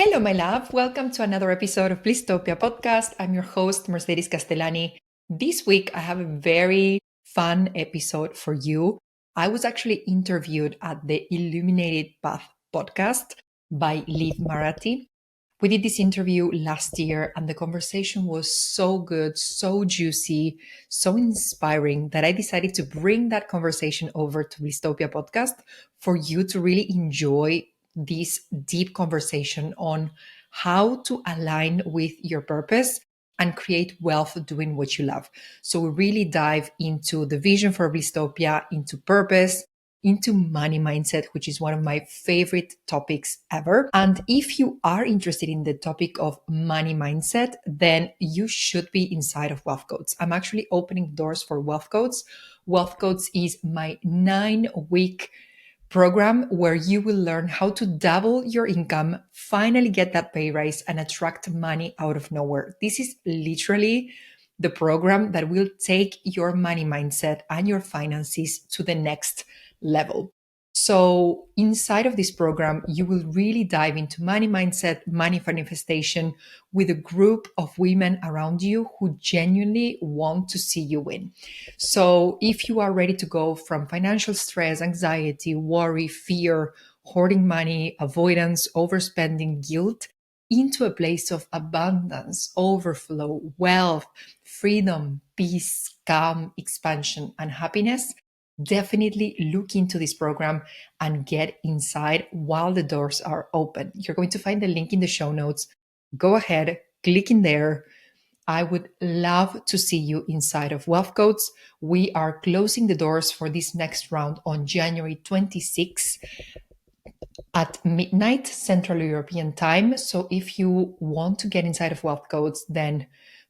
Hello, my love. Welcome to another episode of Blisstopia podcast. I'm your host, Mercedes Castellani. This week, I have a very fun episode for you. I was actually interviewed at the Illuminated Path Podcast by Marati. We did this interview last year, and the conversation was so good, so juicy, so inspiring that I decided to bring that conversation over to Blisstopia podcast for you to really enjoy this deep conversation on how to align with your purpose and create wealth doing what you love. So we really dive into the vision for Blisstopia, into purpose, into money mindset, which is one of my favorite topics ever. And if you are interested in the topic of money mindset, then you should be inside of Wealth Codes. I'm actually opening doors for Wealth Codes. Wealth Codes is my 9-week program where you will learn how to double your income, finally get that pay raise, and attract money out of nowhere. This is literally the program that will take your money mindset and your finances to the next level. So inside of this program, you will really dive into money mindset, money manifestation with a group of women around you who genuinely want to see you win. So if you are ready to go from financial stress, anxiety, worry, fear, hoarding money, avoidance, overspending, guilt, into a place of abundance, overflow, wealth, freedom, peace, calm, expansion, and happiness, definitely look into this program and get inside while the doors are open. You're going to find the link in the show notes. Go ahead, click in there. I would love to see you inside of Wealth Codes. We are closing the doors for this next round on January 26th at midnight Central European time. So if you want to get inside of Wealth Codes, then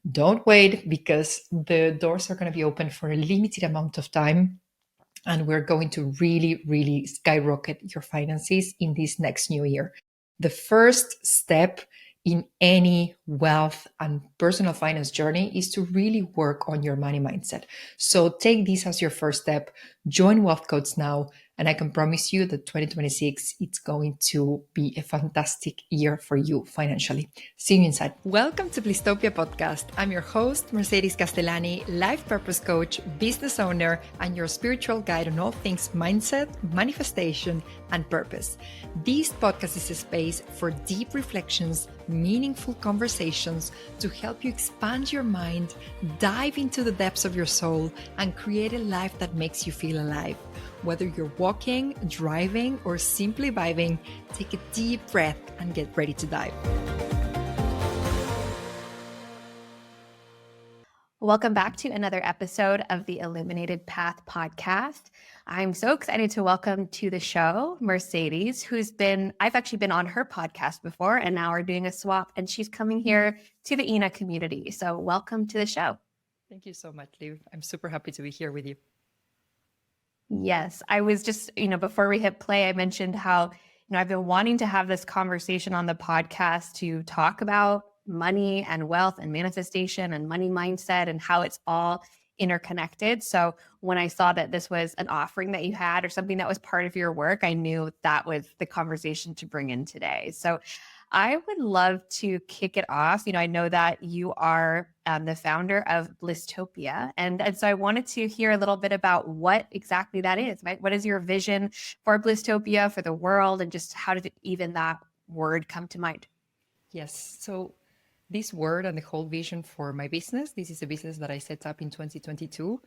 don't wait, because the doors are going to be open for a limited amount of time. And we're going to really, really skyrocket your finances in this next new year. The first step in any wealth and personal finance journey is to really work on your money mindset. So take this as your first step. Join Wealth Codes now. And I can promise you that 2026, it's going to be a fantastic year for you financially. See you inside. Welcome to Blisstopia Podcast. I'm your host, Mercedes Castellani, life purpose coach, business owner, and your spiritual guide on all things mindset, manifestation, and purpose. This podcast is a space for deep reflections, meaningful conversations to help you expand your mind, dive into the depths of your soul, and create a life that makes you feel alive. Whether you're walking, driving, or simply vibing, take a deep breath and get ready to dive. Welcome back to another episode of the Illuminated Path Podcast. I'm so excited to welcome to the show Mercedes, I've actually been on her podcast before, and now we're doing a swap, and she's coming here to the ENA community. So welcome to the show. Thank you so much, Liv. I'm super happy to be here with you. Yes, I was just, before we hit play, I mentioned how, I've been wanting to have this conversation on the podcast to talk about money and wealth and manifestation and money mindset and how it's all interconnected. So when I saw that this was an offering that you had or something that was part of your work, I knew that was the conversation to bring in today. So I would love to kick it off. I know that you are the founder of Blisstopia. And so I wanted to hear a little bit about what exactly that is, right? What is your vision for Blisstopia, for the world, and just how did even that word come to mind? Yes. So this word and the whole vision for my business, this is a business that I set up in 2022.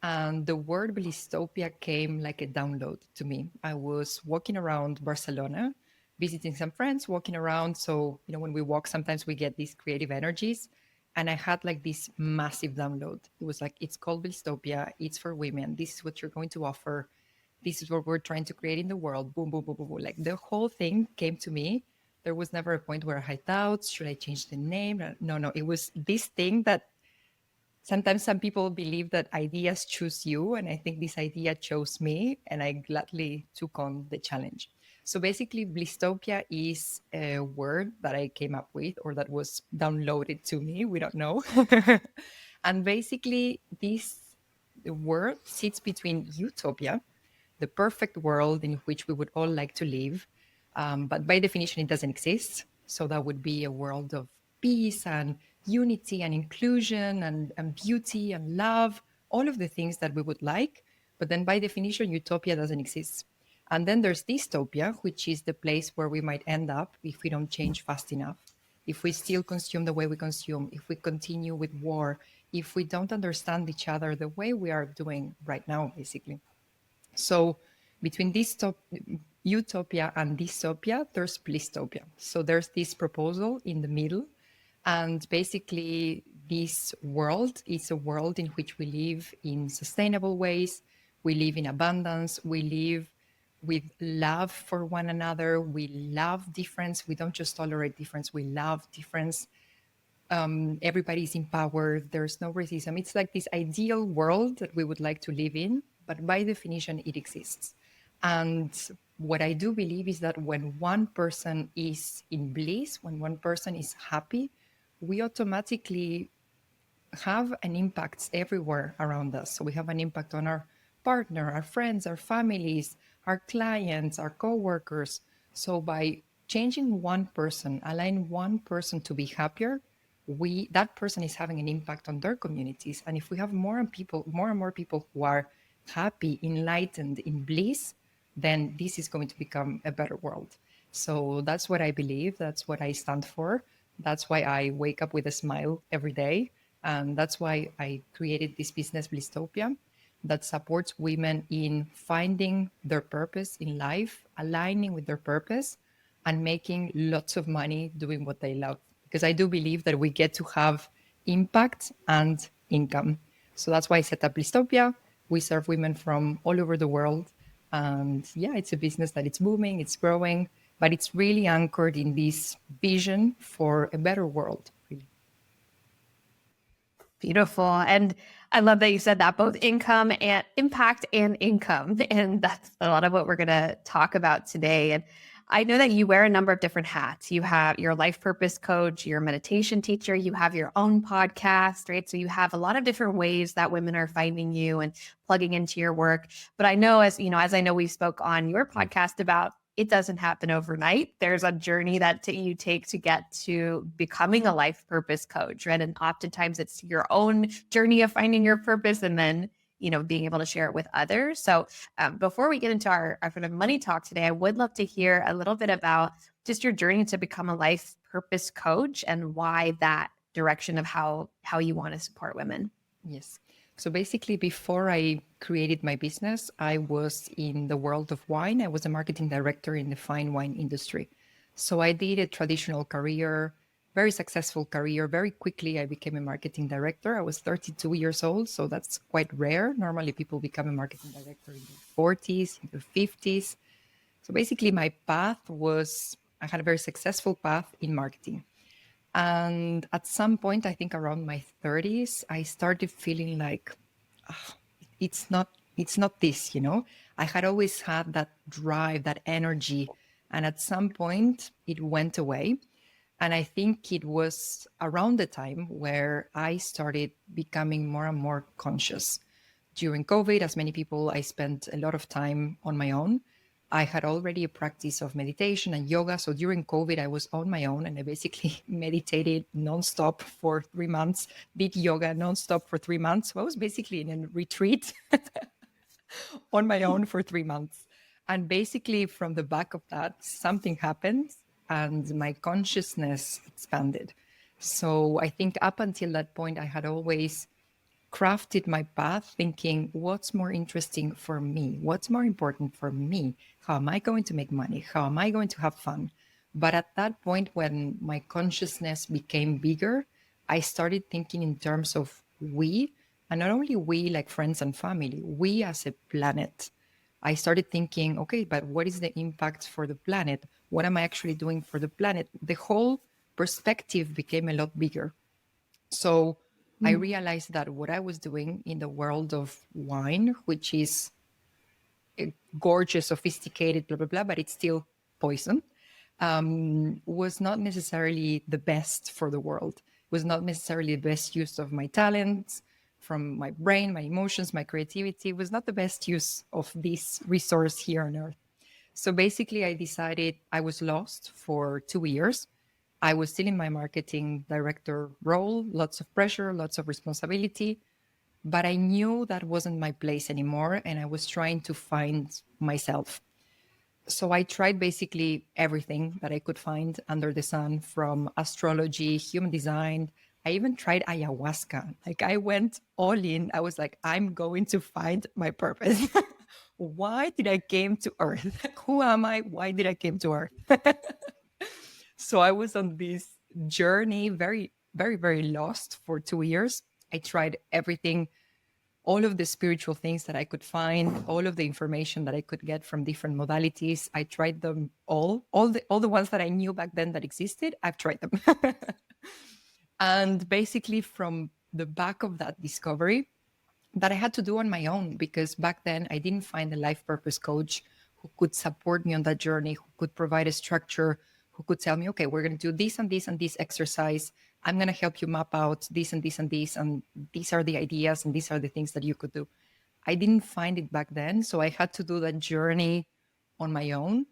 And the word Blisstopia came like a download to me. I was walking around Barcelona, visiting some friends, walking around. So, when we walk, sometimes we get these creative energies. And I had like this massive download. It was like, it's called Blisstopia. It's for women. This is what you're going to offer. This is what we're trying to create in the world. Boom, boom, boom, boom, boom. Like the whole thing came to me. There was never a point where I had doubts. Should I change the name? No. It was this thing that sometimes some people believe that ideas choose you. And I think this idea chose me. And I gladly took on the challenge. So basically, Blisstopia is a word that I came up with, or that was downloaded to me. We don't know. And basically, this word sits between utopia, the perfect world in which we would all like to live. But by definition, it doesn't exist. So that would be a world of peace and unity and inclusion and beauty and love, all of the things that we would like. But then by definition, utopia doesn't exist. And then there's dystopia, which is the place where we might end up if we don't change fast enough, if we still consume the way we consume, if we continue with war, if we don't understand each other the way we are doing right now, basically. So between utopia and dystopia, there's Blisstopia. So there's this proposal in the middle. And basically, this world is a world in which we live in sustainable ways. We live in abundance. We live with love for one another. We love difference. We don't just tolerate difference. We love difference. Everybody's empowered. There's no racism. It's like this ideal world that we would like to live in, but by definition, it exists. And what I do believe is that when one person is in bliss, when one person is happy, we automatically have an impact everywhere around us. So we have an impact on our partner, our friends, our families, our clients, our coworkers. So by changing one person, allowing one person to be happier, that person is having an impact on their communities. And if we have more and more people who are happy, enlightened, in bliss, then this is going to become a better world. So that's what I believe. That's what I stand for. That's why I wake up with a smile every day. And that's why I created this business, Blisstopia, that supports women in finding their purpose in life, aligning with their purpose, and making lots of money doing what they love. Because I do believe that we get to have impact and income. So that's why I set up Blisstopia. We serve women from all over the world. And yeah, it's a business that it's booming, it's growing, but it's really anchored in this vision for a better world, really. Beautiful. And I love that you said that, both income and impact and income. And that's a lot of what we're going to talk about today. And I know that you wear a number of different hats. You have your life purpose coach, your meditation teacher, you have your own podcast, right? So you have a lot of different ways that women are finding you and plugging into your work. But I know, as you know, as I know we spoke on your podcast about, it doesn't happen overnight. There's a journey that you take to get to becoming a life purpose coach, right? And oftentimes it's your own journey of finding your purpose and then, you know, being able to share it with others. So before we get into our kind of money talk today, I would love to hear a little bit about just your journey to become a life purpose coach and why that direction of how you want to support women. Yes. So basically, before I created my business, I was in the world of wine. I was a marketing director in the fine wine industry. So I did a traditional career, very successful career. Very quickly, I became a marketing director. I was 32 years old, so that's quite rare. Normally, people become a marketing director in their 40s, in their 50s. So basically, my path was, I had a very successful path in marketing. And at some point, I think around my 30s, I started feeling like, "Ah, it's not this, you know. I had always had that drive, that energy. And at some point, it went away. And I think it was around the time where I started becoming more and more conscious. During COVID, as many people, I spent a lot of time on my own. I had already a practice of meditation and yoga. So during COVID, I was on my own and I basically meditated nonstop for 3 months, did yoga nonstop for 3 months. So I was basically in a retreat on my own for 3 months. And basically from the back of that, something happened and my consciousness expanded. So I think up until that point, I had always crafted my path thinking, what's more interesting for me? What's more important for me? How am I going to make money? How am I going to have fun? But at that point, when my consciousness became bigger, I started thinking in terms of we, and not only we like friends and family, we as a planet. I started thinking, okay, but what is the impact for the planet? What am I actually doing for the planet? The whole perspective became a lot bigger. So I realized that what I was doing in the world of wine, which is gorgeous, sophisticated, blah, blah, blah, but it's still poison, was not necessarily the best for the world, was not necessarily the best use of my talents, from my brain, my emotions, my creativity, was not the best use of this resource here on Earth. So basically, I decided I was lost for 2 years. I was still in my marketing director role, lots of pressure, lots of responsibility, but I knew that wasn't my place anymore. And I was trying to find myself. So I tried basically everything that I could find under the sun, from astrology, human design. I even tried ayahuasca. Like, I went all in. I was like, I'm going to find my purpose. Why did I came to Earth? Who am I? Why did I came to Earth? So I was on this journey, very, very, very lost for 2 years. I tried everything, all of the spiritual things that I could find, all of the information that I could get from different modalities. I tried them all the ones that I knew back then that existed. I've tried them. And basically, from the back of that discovery that I had to do on my own, because back then I didn't find a life purpose coach who could support me on that journey, who could provide a structure, who could tell me, okay, we're going to do this and this and this exercise. I'm going to help you map out this and this and this, and these are the ideas and these are the things that you could do. I didn't find it back then. So I had to do that journey on my own.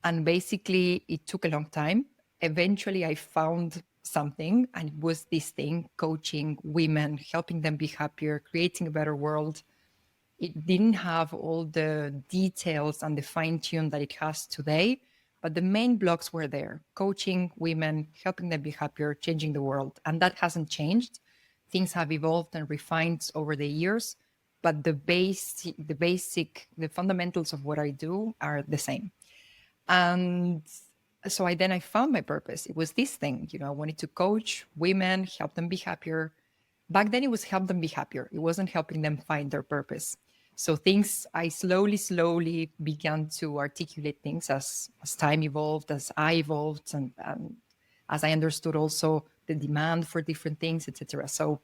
And basically, it took a long time. Eventually, I found something, and it was this thing: coaching women, helping them be happier, creating a better world. It didn't have all the details and the fine tune that it has today, but the main blocks were there: coaching women, helping them be happier, changing the world. And that hasn't changed. Things have evolved and refined over the years, but the fundamentals of what I do are the same. And so I found my purpose. It was this thing, I wanted to coach women, help them be happier. Back then it was help them be happier. It wasn't helping them find their purpose. So I slowly began to articulate things as time evolved, as I evolved, and as I understood also the demand for different things, etc. So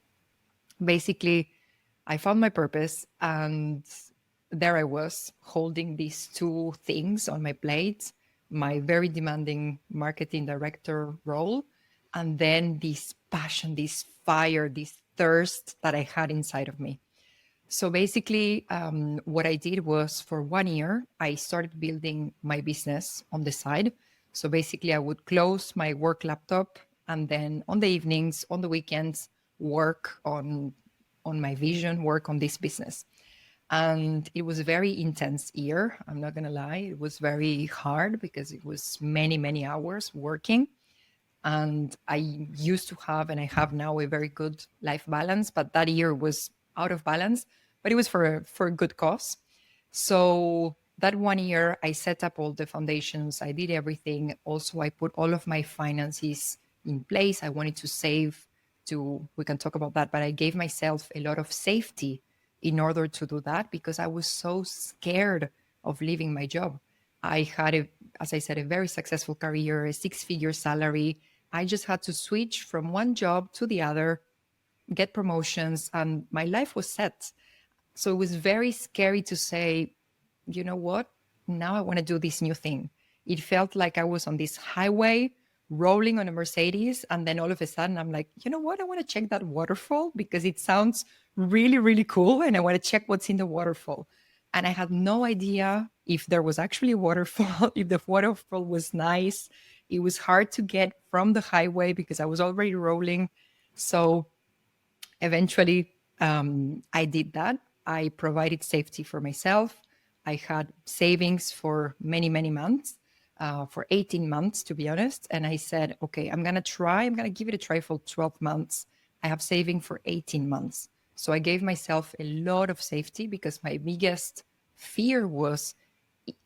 basically, I found my purpose, and there I was holding these two things on my plate: my very demanding marketing director role, and then this passion, this fire, this thirst that I had inside of me. So basically, what I did was, for 1 year, I started building my business on the side. So basically, I would close my work laptop, and then on the evenings, on the weekends, work on my vision, work on this business. And it was a very intense year. I'm not going to lie. It was very hard because it was many, many hours working. And I used to have, and I have now, a very good life balance. But that year was out of balance, but it was for a good cause. So that 1 year, I set up all the foundations. I did everything. Also, I put all of my finances in place. I wanted to save we can talk about that, but I gave myself a lot of safety in order to do that, because I was so scared of leaving my job. I had, as I said, a very successful career, a 6-figure salary. I just had to switch from one job to the other, get promotions, and my life was set. So it was very scary to say, you know what? Now I want to do this new thing. It felt like I was on this highway rolling on a Mercedes. And then all of a sudden I'm like, you know what? I want to check that waterfall because it sounds really, really cool. And I want to check what's in the waterfall. And I had no idea if there was actually a waterfall, if the waterfall was nice. It was hard to get from the highway because I was already rolling. So eventually I did that. I provided safety for myself. I had savings for many, many months. For 18 months, to be honest. And I said, okay, I'm going to give it a try for 12 months. I have saving for 18 months. So I gave myself a lot of safety, because my biggest fear was,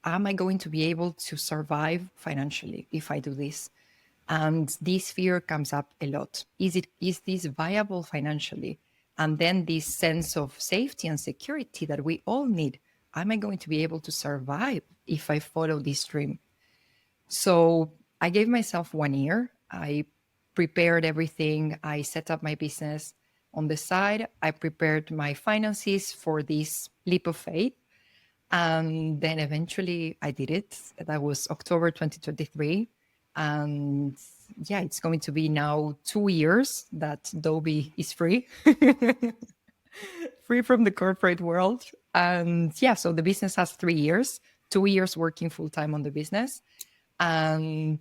am I going to be able to survive financially if I do this? And this fear comes up a lot. Is this viable financially? And then this sense of safety and security that we all need. Am I going to be able to survive if I follow this dream? So I gave myself 1 year. I prepared everything. I set up my business on the side. I prepared my finances for this leap of faith. And then eventually I did it. That was October 2023. And yeah, it's going to be now 2 years that Adobe is free, free from the corporate world. And yeah, so the business has 3 years, 2 years working full time on the business. And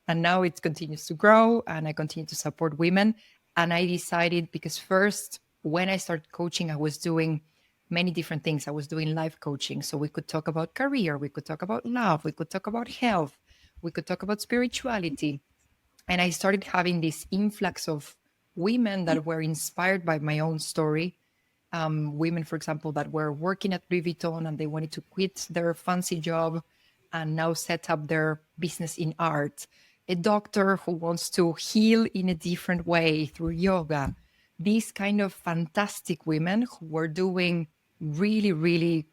And now it continues to grow and I continue to support women. And I decided, because first, when I started coaching, I was doing many different things. I was doing life coaching. So we could talk about career, we could talk about love, we could talk about health, we could talk about spirituality. And I started having this influx of women that were inspired by my own story. Women, for example, that were working at Louis Vuitton and they wanted to quit their fancy job and now set up their business in art. A doctor who wants to heal in a different way through yoga. These kind of fantastic women who were doing really, really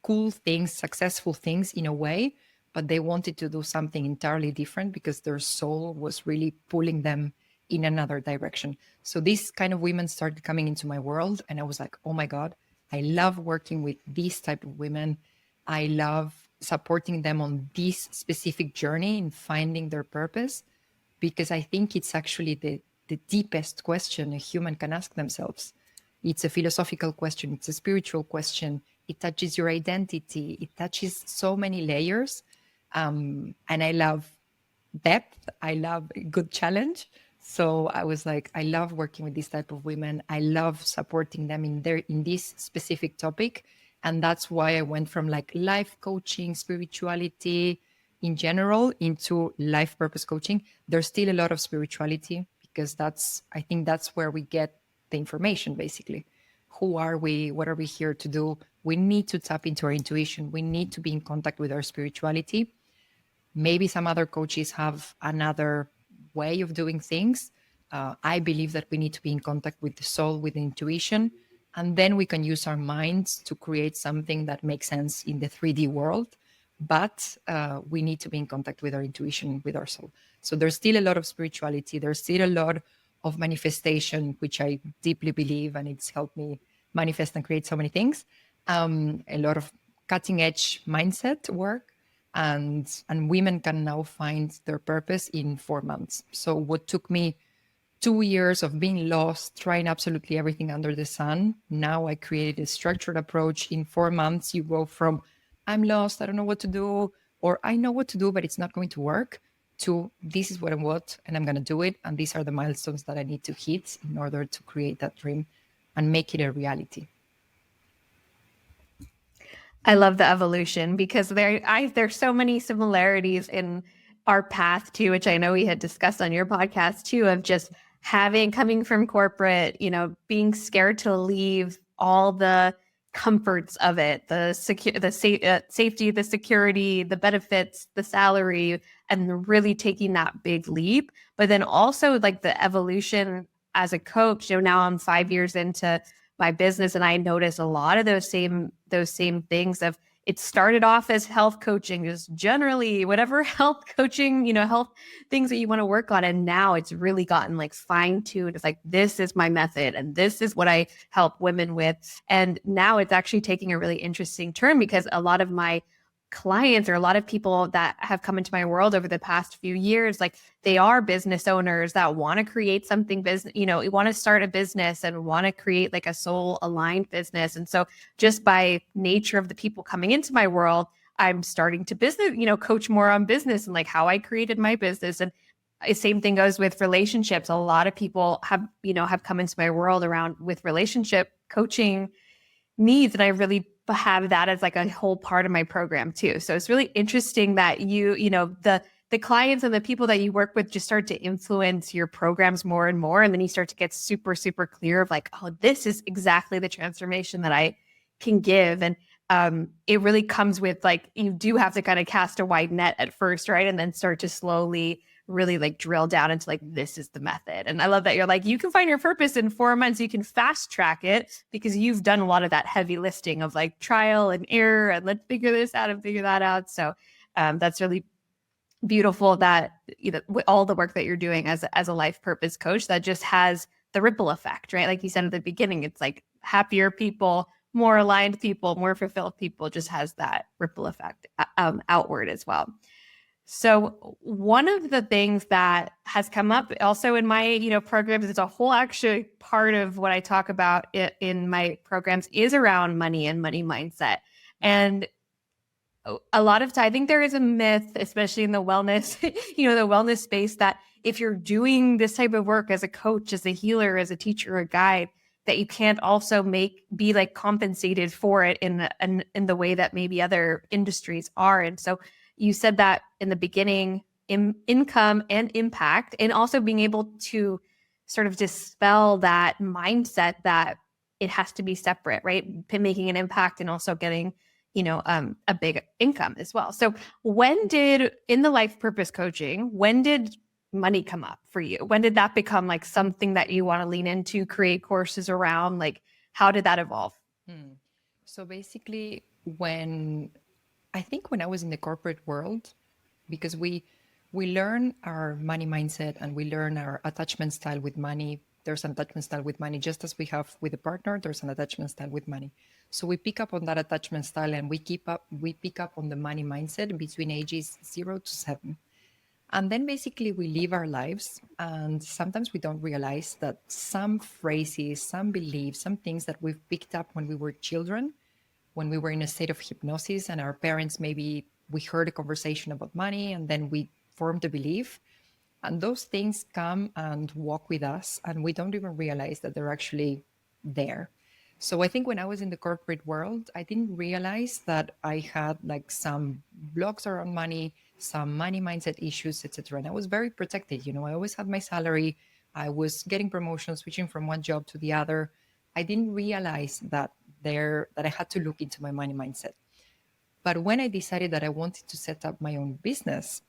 cool things, successful things in a way, but they wanted to do something entirely different because their soul was really pulling them in another direction. So these kind of women started coming into my world and I was like, oh my God, I love working with these type of women. I love supporting them on this specific journey in finding their purpose, because I think it's actually the deepest question a human can ask themselves. It's a philosophical question. It's a spiritual question. It touches your identity. It touches so many layers. And I love depth. I love a good challenge. So I was like, I love working with this type of women. I love supporting them in this specific topic. And that's why I went from like life coaching, spirituality in general into life purpose coaching. There's still a lot of spirituality because I think that's where we get the information basically. Who are we? What are we here to do? We need to tap into our intuition. We need to be in contact with our spirituality. Maybe some other coaches have another way of doing things. I believe that we need to be in contact with the soul, with the intuition, and then we can use our minds to create something that makes sense in the 3D world. But we need to be in contact with our intuition, with our soul. So there's still a lot of spirituality. There's still a lot of manifestation, which I deeply believe, and it's helped me manifest and create so many things. A lot of cutting edge mindset work. And women can now find their purpose in 4 months. So what took me 2 years of being lost, trying absolutely everything under the sun, now I created a structured approach. In 4 months, you go from I'm lost, I don't know what to do, or I know what to do, but it's not going to work, to this is what I want and I'm going to do it. And these are the milestones that I need to hit in order to create that dream and make it a reality. I love the evolution because there's so many similarities in our path too, which I know we had discussed on your podcast too, of just coming from corporate, being scared to leave all the comforts of it, safety, the security, the benefits, the salary, and really taking that big leap. But then also like the evolution as a coach, now I'm 5 years into my business and I notice a lot of those same things of it started off as health coaching, just generally whatever health coaching, health things that you want to work on. And now it's really gotten like fine-tuned. It's like, this is my method and this is what I help women with. And now it's actually taking a really interesting turn because a lot of my clients or a lot of people that have come into my world over the past few years, like they are business owners that want to create something business, want to start a business and want to create like a soul aligned business. And so just by nature of the people coming into my world, I'm starting to coach more on business and like how I created my business. And the same thing goes with relationships. A lot of people have come into my world around with relationship coaching needs. And I really have that as like a whole part of my program too. So it's really interesting that the clients and the people that you work with just start to influence your programs more and more. And then you start to get super, super clear of like, oh, this is exactly the transformation that I can give. And it really comes with like, you do have to kind of cast a wide net at first, right? And then start to slowly really like drill down into like, this is the method. And I love that you're like, you can find your purpose in 4 months. You can fast track it because you've done a lot of that heavy lifting of like trial and error and let's figure this out and figure that out. So that's really beautiful that with all the work that you're doing as a life purpose coach, that just has the ripple effect, right? Like you said at the beginning, it's like happier people, more aligned people, more fulfilled people, just has that ripple effect outward as well. So one of the things that has come up also in my, programs, it's a whole actually part of what I talk about in my programs is around money and money mindset. And a lot of time, I think there is a myth, especially in the wellness, the wellness space, that if you're doing this type of work as a coach, as a healer, as a teacher, a guide, that you can't also be like compensated for it in the way that maybe other industries are. And so you said that in the beginning, income and impact, and also being able to sort of dispel that mindset that it has to be separate, right? Making an impact and also getting a big income as well. So in the life purpose coaching, when did money come up for you? When did that become like something that you want to lean into, create courses around? Like, how did that evolve? So basically, when I was in the corporate world, because we learn our money mindset and we learn our attachment style with money. There's an attachment style with money, just as we have with a partner. There's an attachment style with money. So we pick up on that attachment style, and we pick up on the money mindset between ages 0 to 7. And then basically we live our lives, and sometimes we don't realize that some phrases, some beliefs, some things that we've picked up when we were children, when we were in a state of hypnosis, and our parents, maybe we heard a conversation about money and then we formed a belief. And those things come and walk with us, and we don't even realize that they're actually there. So I think when I was in the corporate world, I didn't realize that I had like some blocks around money, some money mindset issues, etc. And I was very protected. I always had my salary. I was getting promotions, switching from one job to the other. I didn't realize that I had to look into my money mindset. But when I decided that I wanted to set up my own business,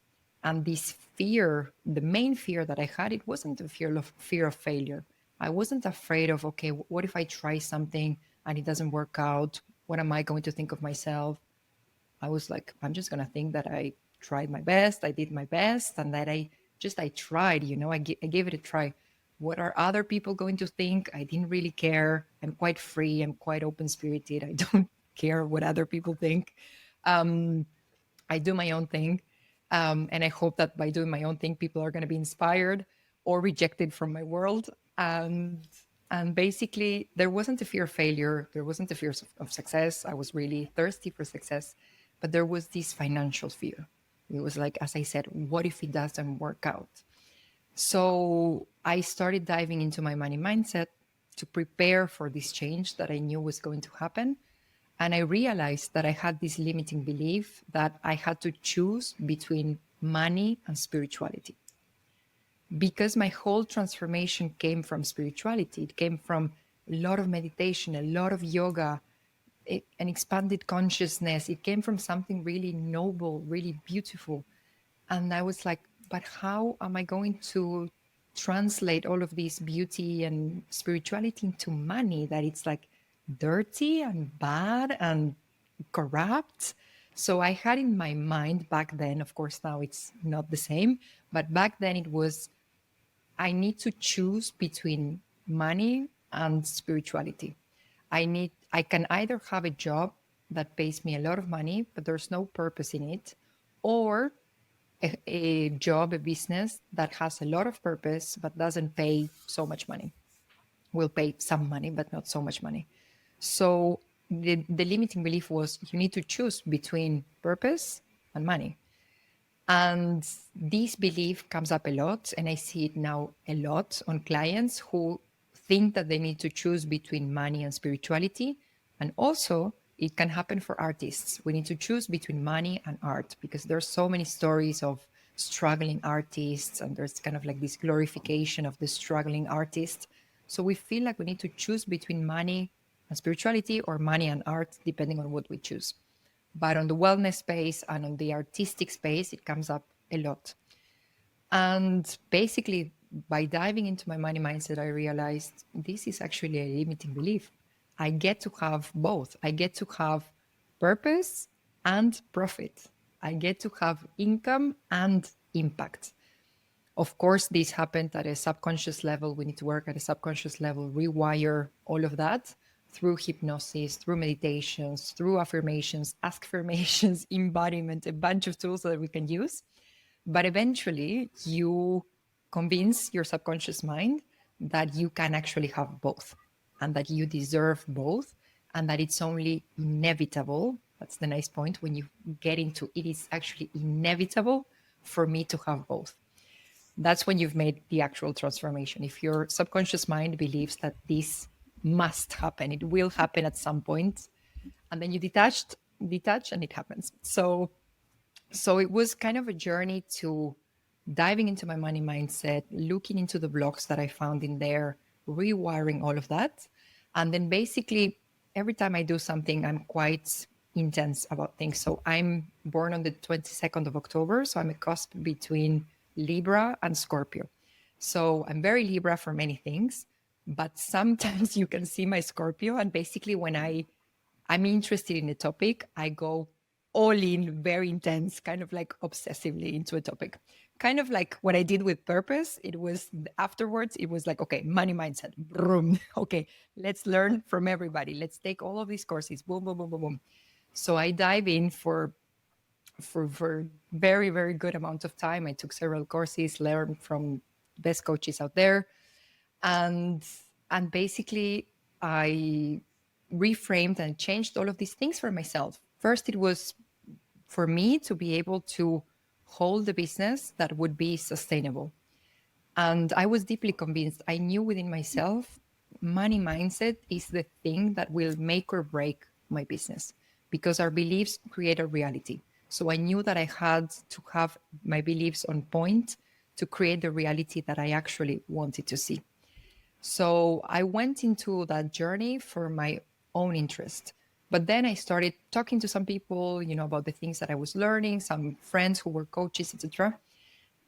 and this fear, the main fear that I had, it wasn't the fear of failure. I wasn't afraid of, okay, what if I try something and it doesn't work out? What am I going to think of myself? I was like, I'm just going to think that I tried my best, I did my best, and that I tried, I gave it a try. What are other people going to think? I didn't really care. I'm quite free. I'm quite open spirited. I don't care what other people think. I do my own thing. And I hope that by doing my own thing, people are going to be inspired or rejected from my world. And basically, there wasn't a fear of failure. There wasn't a fear of success. I was really thirsty for success. But there was this financial fear. It was like, as I said, what if it doesn't work out? So I started diving into my money mindset to prepare for this change that I knew was going to happen. And I realized that I had this limiting belief that I had to choose between money and spirituality. Because my whole transformation came from spirituality. It came from a lot of meditation, a lot of yoga, an expanded consciousness. It came from something really noble, really beautiful. And I was like, but how am I going to translate all of this beauty and spirituality into money that it's like dirty and bad and corrupt? So I had in my mind back then, of course, now it's not the same, but back then it was, I need to choose between money and spirituality. I can either have a job that pays me a lot of money, but there's no purpose in it, or a job, a business that has a lot of purpose, but doesn't pay so much money. Will pay some money, but not so much money. So the limiting belief was you need to choose between purpose and money. And this belief comes up a lot, and I see it now a lot on clients who think that they need to choose between money and spirituality. And also, it can happen for artists. We need to choose between money and art, because there's so many stories of struggling artists, and there's kind of like this glorification of the struggling artist. So we feel like we need to choose between money and spirituality, or money and art, depending on what we choose. But on the wellness space and on the artistic space, it comes up a lot. And basically, by diving into my money mindset, I realized this is actually a limiting belief. I get to have both. I get to have purpose and profit. I get to have income and impact. Of course, this happened at a subconscious level. We need to work at a subconscious level, rewire all of that through hypnosis, through meditations, through affirmations, affirmations, embodiment, a bunch of tools that we can use. But eventually, you convince your subconscious mind that you can actually have both, and that you deserve both, and that it's only inevitable That's the nice point. When you get into it, is actually inevitable for me to have both. That's when you've made the actual transformation. If your subconscious mind believes that this must happen, it will happen at some point, and then you detach and it happens. So it was kind of a journey to diving into my money mindset, looking into the blocks that I found in there, rewiring all of that. And then basically, every time I do something, I'm quite intense about things. So I'm born on the 22nd of October. So I'm a cusp between Libra and Scorpio. So I'm very Libra for many things, but sometimes you can see my Scorpio. And basically, when I'm interested in a topic, I go all in, very intense, kind of like obsessively into a topic. Kind of like what I did with purpose. It was afterwards, it was like, okay, money mindset, boom. Okay, let's learn from everybody. Let's take all of these courses, boom, boom, boom, boom, boom. So I dive in for very, very good amount of time. I took several courses, learned from best coaches out there. And basically I reframed and changed all of these things for myself. First, it was for me to be able to hold a business that would be sustainable. And I was deeply convinced, I knew within myself, money mindset is the thing that will make or break my business, because our beliefs create a reality. So I knew that I had to have my beliefs on point to create the reality that I actually wanted to see. So I went into that journey for my own interest. But then I started talking to some people, about the things that I was learning, some friends who were coaches, etc.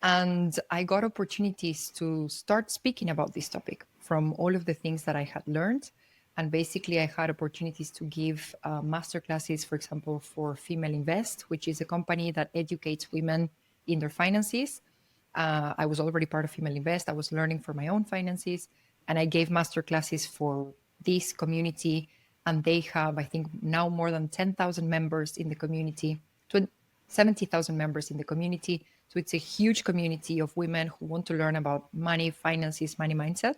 And I got opportunities to start speaking about this topic from all of the things that I had learned. And basically, I had opportunities to give masterclasses, for example, for Female Invest, which is a company that educates women in their finances. I was already part of Female Invest. I was learning for my own finances, and I gave master classes for this community. And they have, I think, now more than 10,000 members in the community, 70,000 members in the community. So it's a huge community of women who want to learn about money, finances, money mindset.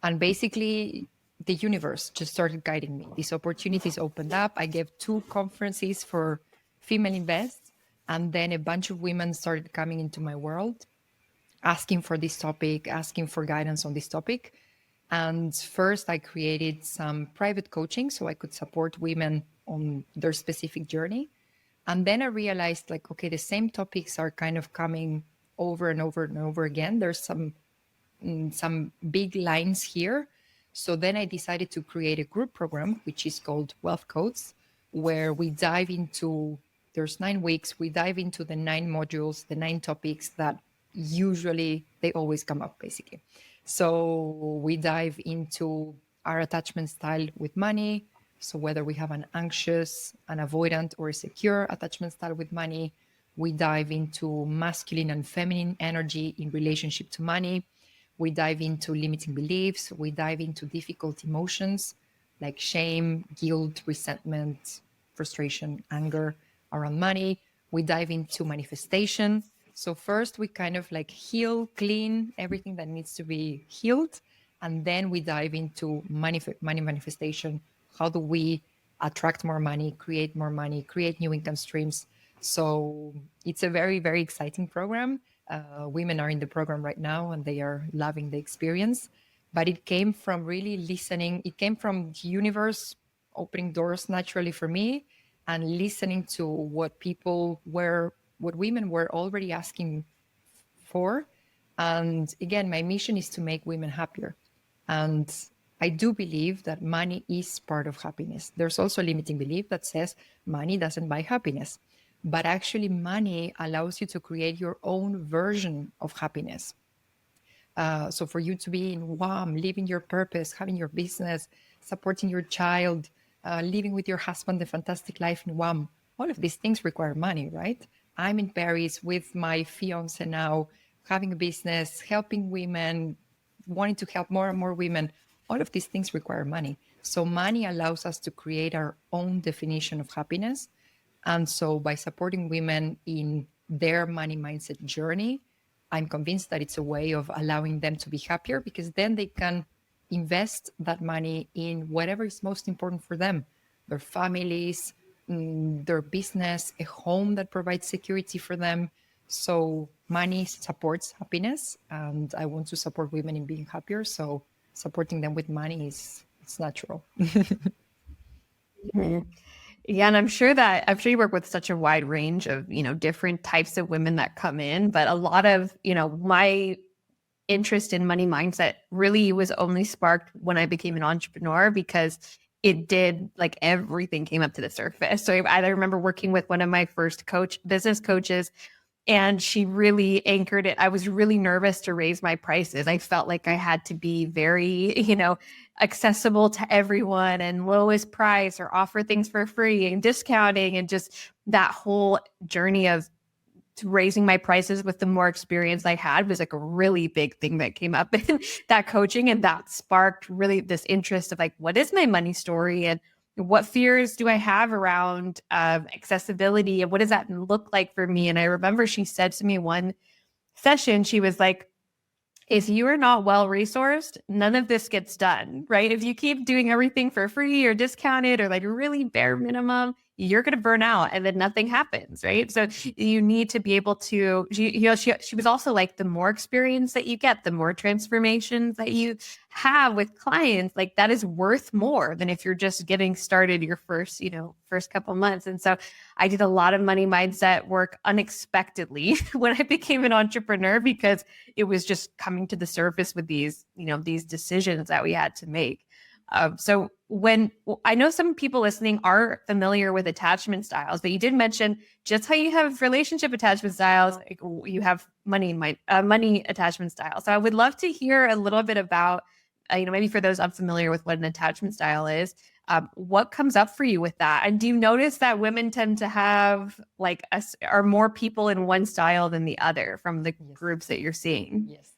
And basically, the universe just started guiding me. These opportunities opened up. I gave 2 conferences for Female Invest, and then a bunch of women started coming into my world, asking for this topic, asking for guidance on this topic. And first, I created some private coaching so I could support women on their specific journey. And then I realized, like, okay, the same topics are kind of coming over and over and over again. There's some big lines here. So then I decided to create a group program, which is called Wealth Codes, where we dive into, there's 9 weeks, we dive into the 9 modules, the 9 topics that usually they always come up, basically. So we dive into our attachment style with money. So whether we have an anxious, an avoidant, or a secure attachment style with money, we dive into masculine and feminine energy in relationship to money. We dive into limiting beliefs. We dive into difficult emotions like shame, guilt, resentment, frustration, anger around money. We dive into manifestation. So first we kind of like heal, clean everything that needs to be healed. And then we dive into money manifestation. How do we attract more money, create new income streams? So it's a very, very exciting program. Women are in the program right now and they are loving the experience. But it came from really listening. It came from the universe opening doors naturally for me and listening to what women were already asking for. And again, my mission is to make women happier. And I do believe that money is part of happiness. There's also a limiting belief that says money doesn't buy happiness. But actually, money allows you to create your own version of happiness. So for you to be in WAM, living your purpose, having your business, supporting your child, living with your husband, the fantastic life in WAM, all of these things require money, right? I'm in Paris with my fiance now, having a business, helping women, wanting to help more and more women. All of these things require money. So money allows us to create our own definition of happiness. And so by supporting women in their money mindset journey, I'm convinced that it's a way of allowing them to be happier, because then they can invest that money in whatever is most important for them, their families, their business, a home that provides security for them. So money supports happiness, and I want to support women in being happier. So supporting them with money it's natural. Mhm. Yeah, and I'm sure you work with such a wide range of, different types of women that come in, but a lot of, my interest in money mindset really was only sparked when I became an entrepreneur because it did like everything came up to the surface. So I remember working with one of my first business coaches, and she really anchored it. I was really nervous to raise my prices. I felt like I had to be very, accessible to everyone and lowest price or offer things for free and discounting, and just that whole journey of raising my prices with the more experience I had was like a really big thing that came up in that coaching. And that sparked really this interest of like, what is my money story? And what fears do I have around accessibility? And what does that look like for me? And I remember she said to me one session, she was like, if you are not well resourced, none of this gets done, right? If you keep doing everything for free or discounted or like really bare minimum, you're going to burn out and then nothing happens, right? So you need to be able to, she was also like, the more experience that you get, the more transformations that you have with clients, like that is worth more than if you're just getting started your first couple months. And so I did a lot of money mindset work unexpectedly when I became an entrepreneur, because it was just coming to the surface with these decisions that we had to make. So when I know some people listening are familiar with attachment styles, but you did mention just how you have relationship attachment styles, like you have money attachment style. So I would love to hear a little bit about, maybe for those unfamiliar with what an attachment style is, what comes up for you with that? And do you notice that women tend to have are more people in one style than the other from the groups that you're seeing? Yes.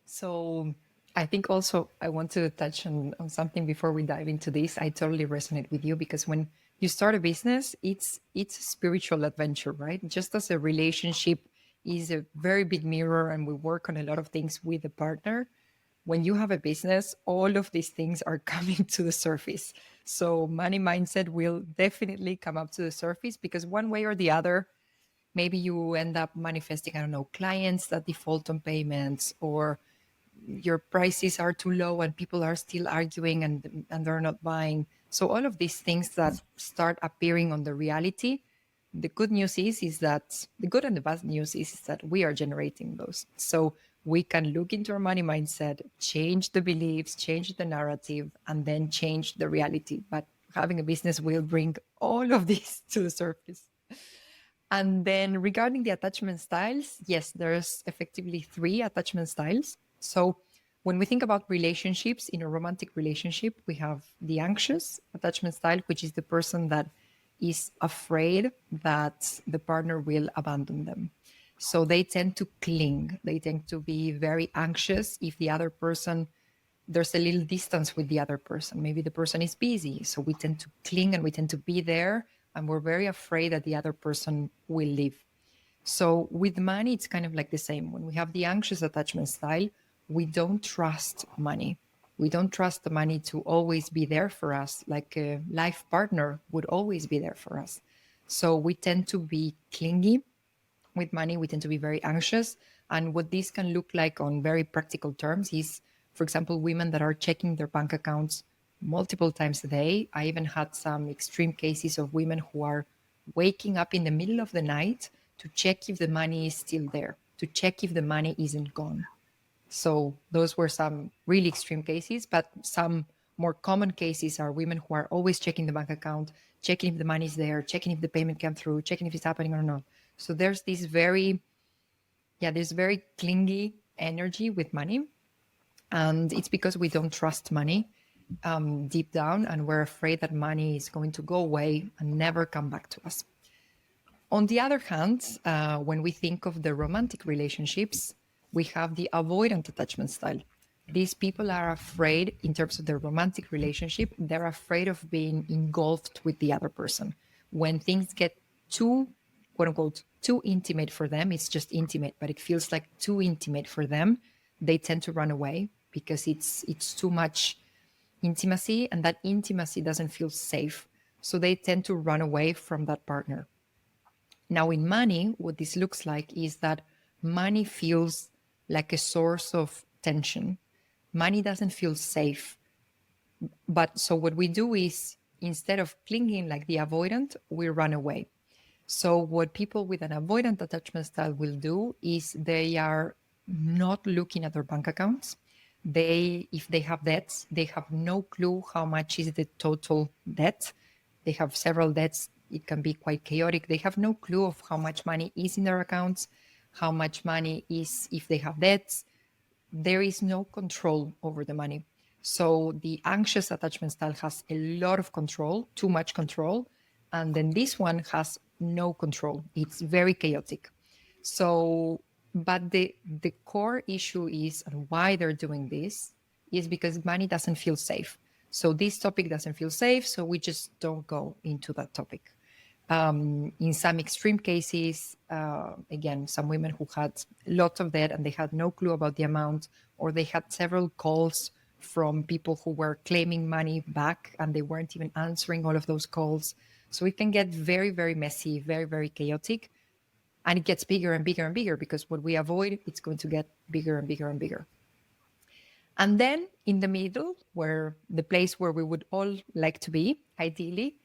So I think also I want to touch on something before we dive into this. I totally resonate with you because when you start a business, it's a spiritual adventure, right? Just as a relationship is a very big mirror and we work on a lot of things with a partner. When you have a business, all of these things are coming to the surface. So money mindset will definitely come up to the surface because one way or the other, maybe you end up manifesting, I don't know, clients that default on payments, or your prices are too low and people are still arguing and they're not buying. So all of these things that start appearing on the reality, the good news is that the good and the bad news is that we are generating those. So we can look into our money mindset, change the beliefs, change the narrative, and then change the reality. But having a business will bring all of this to the surface. And then regarding the attachment styles, yes, there's effectively 3 attachment styles. So when we think about relationships, in a romantic relationship, we have the anxious attachment style, which is the person that is afraid that the partner will abandon them. So they tend to cling. They tend to be very anxious if the other person, there's a little distance with the other person. Maybe the person is busy. So we tend to cling and we tend to be there. And we're very afraid that the other person will leave. So with money, it's kind of like the same. When we have the anxious attachment style, we don't trust money. We don't trust the money to always be there for us, like a life partner would always be there for us. So we tend to be clingy with money. We tend to be very anxious. And what this can look like on very practical terms is, for example, women that are checking their bank accounts multiple times a day. I even had some extreme cases of women who are waking up in the middle of the night to check if the money is still there, to check if the money isn't gone. So those were some really extreme cases, but some more common cases are women who are always checking the bank account, checking if the money is there, checking if the payment came through, checking if it's happening or not. So there's this very clingy energy with money. And it's because we don't trust money deep down, and we're afraid that money is going to go away and never come back to us. On the other hand, when we think of the romantic relationships, we have the avoidant attachment style. These people are afraid, in terms of their romantic relationship, they're afraid of being engulfed with the other person. When things get too, quote unquote, too intimate for them, it's just intimate, but it feels like too intimate for them, they tend to run away because it's too much intimacy, and that intimacy doesn't feel safe. So they tend to run away from that partner. Now, in money, what this looks like is that money feels like a source of tension. Money doesn't feel safe. But so what we do is, instead of clinging like the avoidant, we run away. So what people with an avoidant attachment style will do is they are not looking at their bank accounts. If they have debts, they have no clue how much is the total debt. They have several debts. It can be quite chaotic. They have no clue of how much money is in their accounts, how much money is if they have debts. There is no control over the money. So the anxious attachment style has a lot of control, too much control. And then this one has no control. It's very chaotic. So, but the core issue is, and why they're doing this, is because money doesn't feel safe. So this topic doesn't feel safe. So we just don't go into that topic. In some extreme cases, again, some women who had lots of debt and they had no clue about the amount, or they had several calls from people who were claiming money back and they weren't even answering all of those calls. So it can get very, very messy, very, very chaotic. And it gets bigger and bigger and bigger because what we avoid, it's going to get bigger and bigger and bigger. And then in the middle, where the place where we would all like to be, ideally,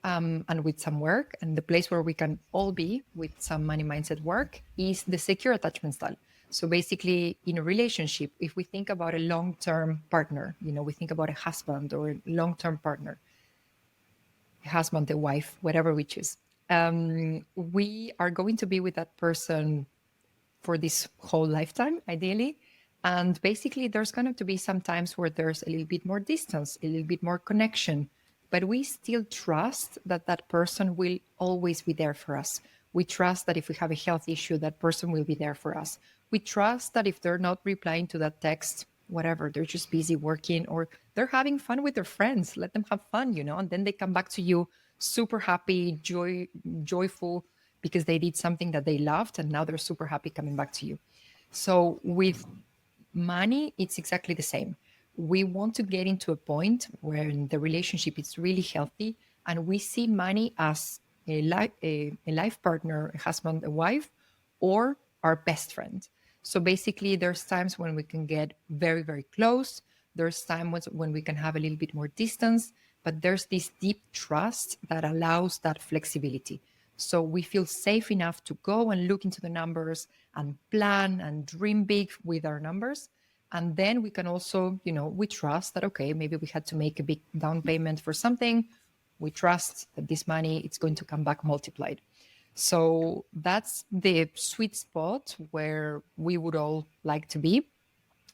and with some work, and the place where we can all be with some money mindset work, is the secure attachment style. So basically, in a relationship, if we think about a long-term partner, we think about a husband or a long-term partner, a husband, a wife, whatever we choose, we are going to be with that person for this whole lifetime, ideally. And basically, there's going to be some times where there's a little bit more distance, a little bit more connection, but we still trust that that person will always be there for us. We trust that if we have a health issue, that person will be there for us. We trust that if they're not replying to that text, whatever, they're just busy working or they're having fun with their friends, let them have fun, and then they come back to you super happy, joyful, because they did something that they loved and now they're super happy coming back to you. So with money, it's exactly the same. We want to get into a point where the relationship is really healthy and we see money as a life partner, a husband, a wife, or our best friend. So basically, there's times when we can get very, very close. There's times when we can have a little bit more distance, but there's this deep trust that allows that flexibility. So we feel safe enough to go and look into the numbers and plan and dream big with our numbers. And then we can also, we trust that, okay, maybe we had to make a big down payment for something. We trust that this money, it's going to come back multiplied. So that's the sweet spot where we would all like to be.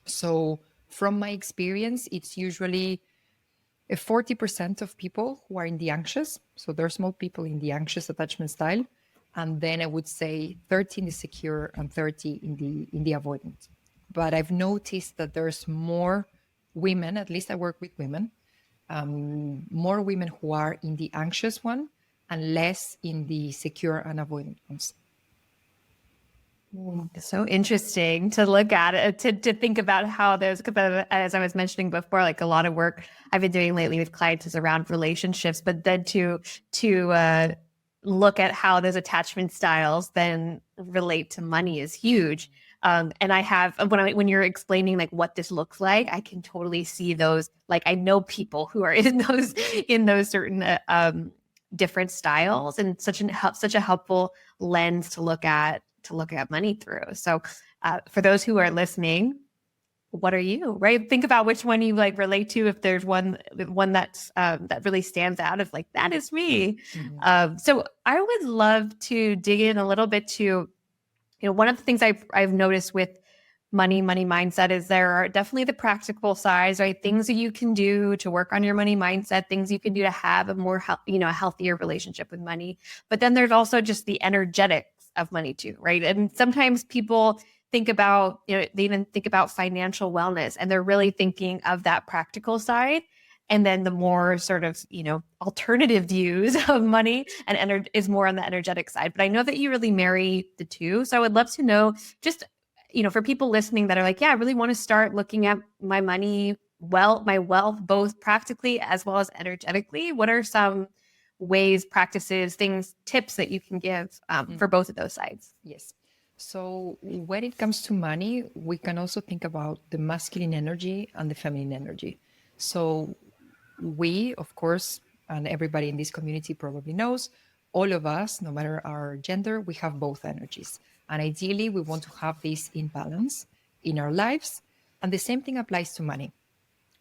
So from my experience, it's usually a 40% of people who are in the anxious. So there's more people in the anxious attachment style. And then I would say 30 in the secure and 30 in the avoidant. But I've noticed that there's more women, at least I work with women, more women who are in the anxious one and less in the secure and avoidant ones. So interesting to look at it, to think about how those, as I was mentioning before, like a lot of work I've been doing lately with clients is around relationships, but then to look at how those attachment styles then relate to money is huge. And I have, when you're explaining like what this looks like, I can totally see those. Like I know people who are in those certain different styles, and such a helpful lens to look at money through. So for those who are listening, what are you, right? Think about which one you like relate to. If there's one that's that really stands out, of like, that is me. Mm-hmm. So I would love to dig in a little bit to, one of the things I've noticed with money mindset is there are definitely the practical sides, right? Things that you can do to work on your money mindset, things you can do to have a more, a healthier relationship with money. But then there's also just the energetics of money too, right? And sometimes people think about, they even think about financial wellness, and they're really thinking of that practical side. And then the more sort of, alternative views of money and is more on the energetic side. But I know that you really marry the two. So I would love to know, just, for people listening that are like, yeah, I really want to start looking at my money, my wealth, both practically as well as energetically. What are some ways, practices, things, tips that you can give for both of those sides? Yes. So when it comes to money, we can also think about the masculine energy and the feminine energy. So we, of course, and everybody in this community probably knows, all of us, no matter our gender, we have both energies. And ideally, we want to have this in balance in our lives. And the same thing applies to money.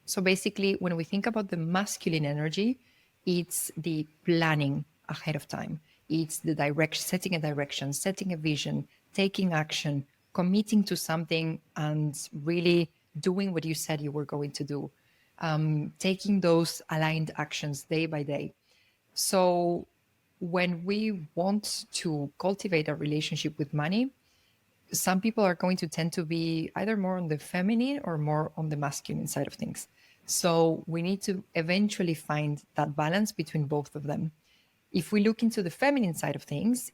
So basically, when we think about the masculine energy, it's the planning ahead of time. It's the direction, setting a vision, taking action, committing to something, and really doing what you said you were going to do. Taking those aligned actions day by day. So when we want to cultivate a relationship with money, some people are going to tend to be either more on the feminine or more on the masculine side of things. So we need to eventually find that balance between both of them. If we look into the feminine side of things,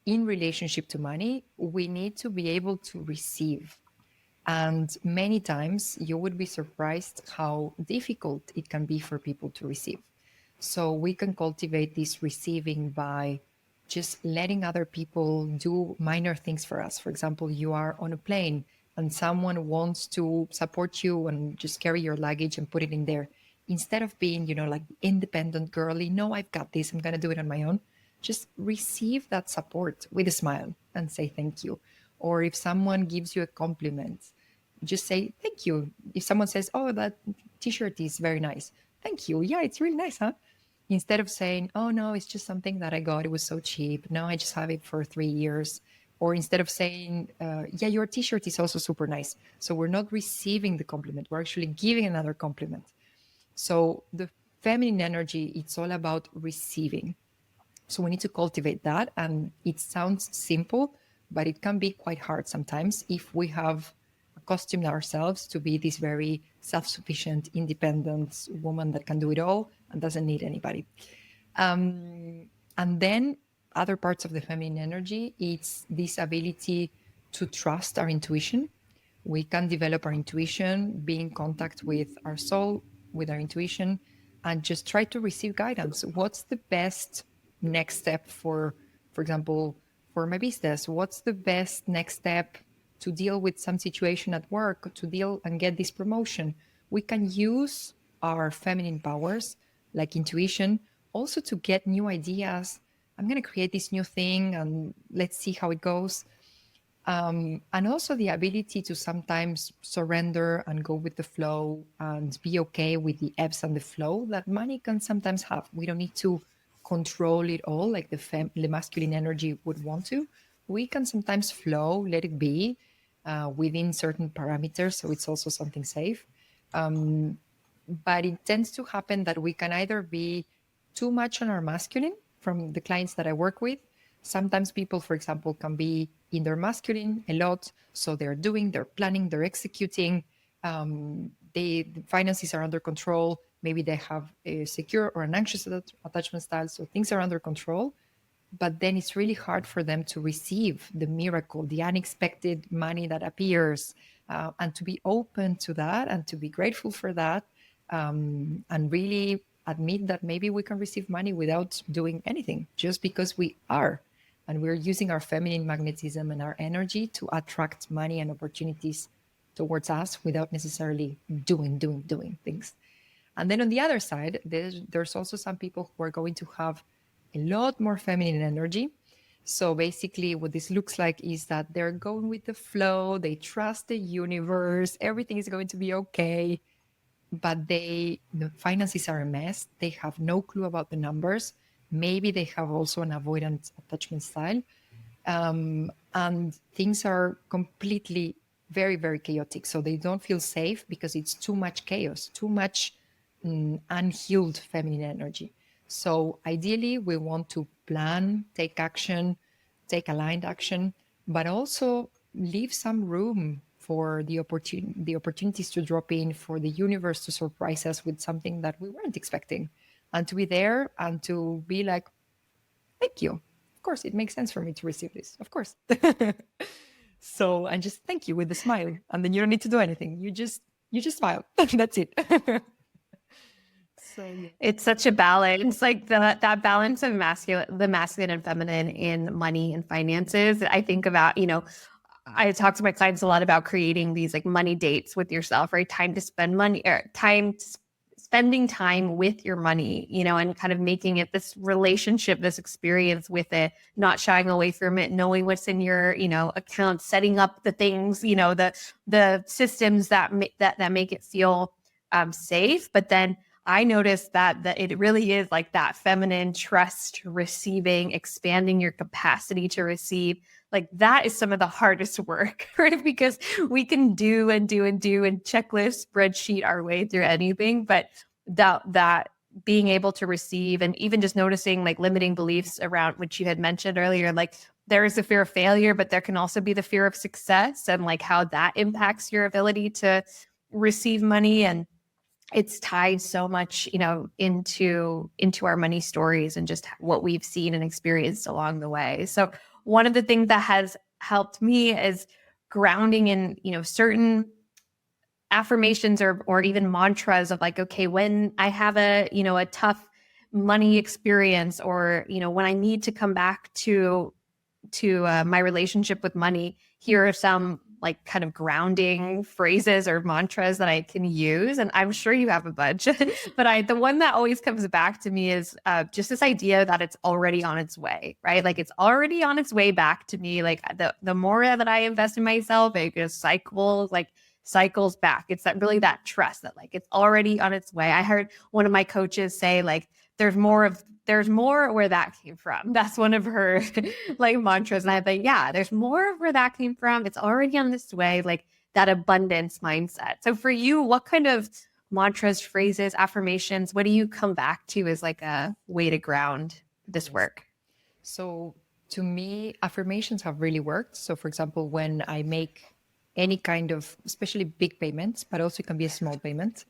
in relationship to money, we need to be able to receive. And many times you would be surprised how difficult it can be for people to receive. So we can cultivate this receiving by just letting other people do minor things for us. For example, you are on a plane and someone wants to support you and just carry your luggage and put it in there. Instead of being, like independent girly, no, I've got this, I'm going to do it on my own. Just receive that support with a smile and say thank you. Or if someone gives you a compliment, just say thank you. If someone says, oh, that t-shirt is very nice, thank you. Yeah, it's really nice, huh? Instead of saying, oh no, it's just something that I got, it was so cheap, no, I just have it for 3 years. Or instead of saying, yeah, your t-shirt is also super nice. So we're not receiving the compliment, we're actually giving another compliment. So the feminine energy, it's all about receiving. So we need to cultivate that. And it sounds simple, but it can be quite hard sometimes if we have accustomed ourselves to be this very self-sufficient, independent woman that can do it all and doesn't need anybody. And then other parts of the feminine energy, it's this ability to trust our intuition. We can develop our intuition, be in contact with our soul, with our intuition, and just try to receive guidance. What's the best next step for example, for my business? What's the best next step to deal with some situation at work, to deal and get this promotion? We can use our feminine powers, like intuition, also to get new ideas. I'm going to create this new thing and let's see how it goes. And also the ability to sometimes surrender and go with the flow and be okay with the ebbs and the flow that money can sometimes have. We don't need to control it all like the masculine energy would want to. We can sometimes flow, let it be within certain parameters. So it's also something safe. But it tends to happen that we can either be too much on our masculine from the clients that I work with. Sometimes people, for example, can be in their masculine a lot. So they're doing, they're planning, they're executing. The finances are under control. Maybe they have a secure or an anxious attachment style. So things are under control. But then it's really hard for them to receive the miracle, the unexpected money that appears, and to be open to that and to be grateful for that, and really admit that maybe we can receive money without doing anything, just because we are. And we're using our feminine magnetism and our energy to attract money and opportunities towards us without necessarily doing things. And then on the other side, there's also some people who are going to have a lot more feminine energy. So basically what this looks like is that they're going with the flow, they trust the universe, everything is going to be okay, but the finances are a mess. They have no clue about the numbers. Maybe they have also an avoidant attachment style. And things are completely very, very chaotic. So they don't feel safe because it's too much chaos, too much unhealed feminine energy. So ideally, we want to plan, take action, take aligned action, but also leave some room for the opportunities to drop in, for the universe to surprise us with something that we weren't expecting, and to be there and to be like, thank you. Of course, it makes sense for me to receive this. Of course. So, and just thank you with a smile, and then you don't need to do anything. You just smile. That's it. It's such a balance, like that balance of the masculine and feminine in money and finances. I think about, I talk to my clients a lot about creating these like money dates with yourself, right? Time to spend money or spending time with your money, and kind of making it this relationship, this experience with it, not shying away from it, knowing what's in your, account, setting up the things, the systems that make it feel safe. But then I noticed that it really is like that feminine trust, receiving, expanding your capacity to receive. Like that is some of the hardest work, right? Because we can do and do and do and checklist, spreadsheet our way through anything, but that being able to receive, and even just noticing like limiting beliefs around, which you had mentioned earlier, like there is the fear of failure, but there can also be the fear of success, and like how that impacts your ability to receive money. And it's tied so much, into our money stories and just what we've seen and experienced along the way. So one of the things that has helped me is grounding in, certain affirmations or even mantras of like, okay, when I have a tough money experience, or, when I need to come back to my relationship with money, here are some like kind of grounding phrases or mantras that I can use. And I'm sure you have a bunch, but the one that always comes back to me is just this idea that it's already on its way, right? Like it's already on its way back to me. Like the more that I invest in myself, it just cycles back. It's that trust that like it's already on its way. I heard one of my coaches say like, there's more where that came from. That's one of her like mantras. And I thought, yeah, there's more of where that came from. It's already on this way, like that abundance mindset. So for you, what kind of mantras, phrases, affirmations, what do you come back to as like a way to ground this work? So to me, affirmations have really worked. So for example, when I make any kind of, especially big payments, but also it can be a small payment,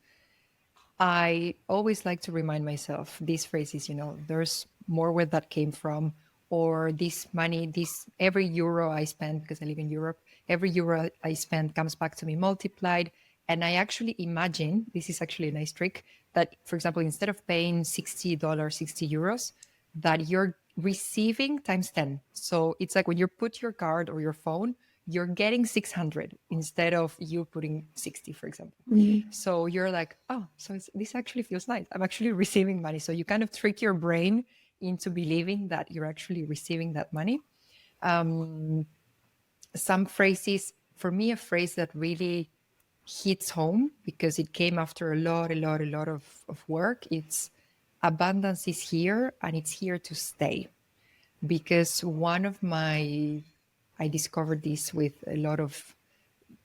I always like to remind myself these phrases, there's more where that came from, or this money, every euro I spend, because I live in Europe, every euro I spend comes back to me multiplied. And I actually imagine, this is actually a nice trick, that, for example, instead of paying $60, 60 euros, that you're receiving times 10. So it's like when you put your card or your phone, you're getting 600 instead of you putting 60, for example. Mm-hmm. So you're like, oh, so this actually feels nice. I'm actually receiving money. So you kind of trick your brain into believing that you're actually receiving that money. Some phrases, for me, a phrase that really hits home because it came after a lot of work. It's abundance is here and it's here to stay. Because I discovered this with a lot of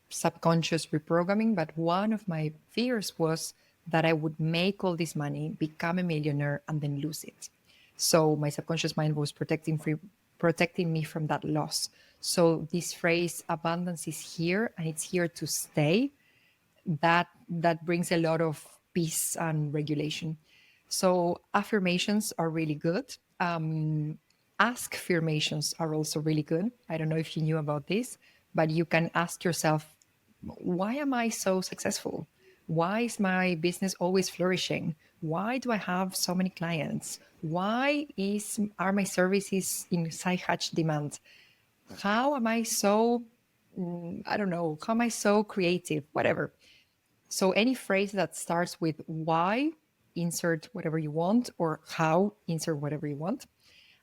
subconscious reprogramming, but one of my fears was that I would make all this money, become a millionaire, and then lose it. So my subconscious mind was protecting me from that loss. So this phrase, abundance is here and it's here to stay, that brings a lot of peace and regulation. So affirmations are really good. Ask affirmations are also really good. I don't know if you knew about this, but you can ask yourself, why am I so successful? Why is my business always flourishing? Why do I have so many clients? Why are my services in high demand? How am I so, I don't know, how am I so creative? Whatever. So any phrase that starts with why, insert whatever you want, or how, insert whatever you want.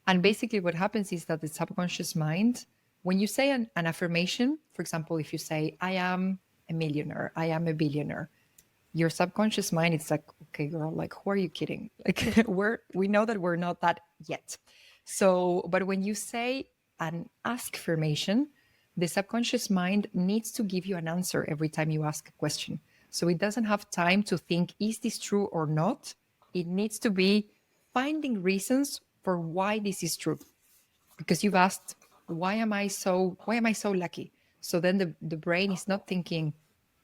And basically what happens is that the subconscious mind, when you say an affirmation, for example, if you say, I am a millionaire, I am a billionaire, your subconscious mind, it's like, okay, girl, like, who are you kidding? Like, we know that we're not that yet. So, but when you say an ask affirmation, the subconscious mind needs to give you an answer every time you ask a question. So it doesn't have time to think, is this true or not? It needs to be finding reasons for why this is true. Because you've asked, why am I so lucky? So then the brain is not thinking,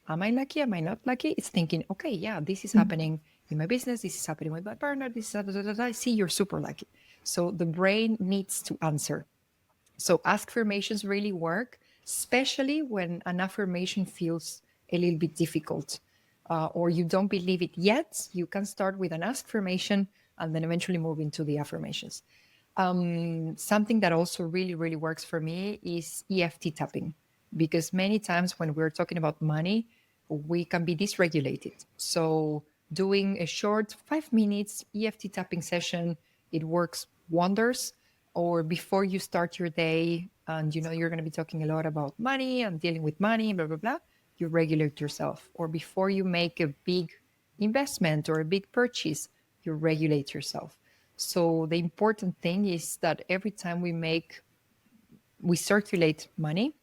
am I lucky? Am I not lucky? It's thinking, okay, yeah, this is happening in my business. This is happening with my partner. This is, I see you're super lucky. So the brain needs to answer. So ask affirmations really work, especially when an affirmation feels a little bit difficult. or you don't believe it yet, you can start with an affirmation and then eventually move into the affirmations. Something that also really, really works for me is EFT tapping, because many times when we're talking about money, we can be dysregulated. So doing a short 5 minutes EFT tapping session, it works wonders. Or before you start your day and you know you're going to be talking a lot about money and dealing with money, blah, blah, blah, you regulate yourself. Or before you make a big investment or a big purchase, you regulate yourself. So the important thing is that every time we circulate money,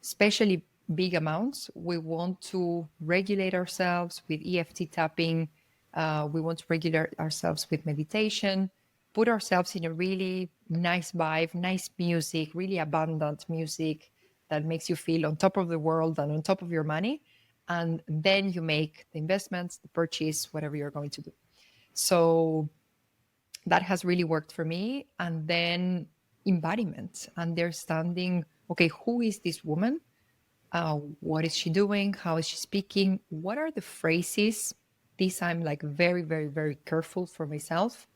especially big amounts, we want to regulate ourselves with EFT tapping. We want to regulate ourselves with meditation, put ourselves in a really nice vibe, nice music, really abundant music that makes you feel on top of the world and on top of your money. And then you make the investments, the purchase, whatever you're going to do. So that has really worked for me. And then embodiment, understanding, okay, who is this woman? What is she doing? How is she speaking? What are the phrases? These I'm like very, very, very careful for myself.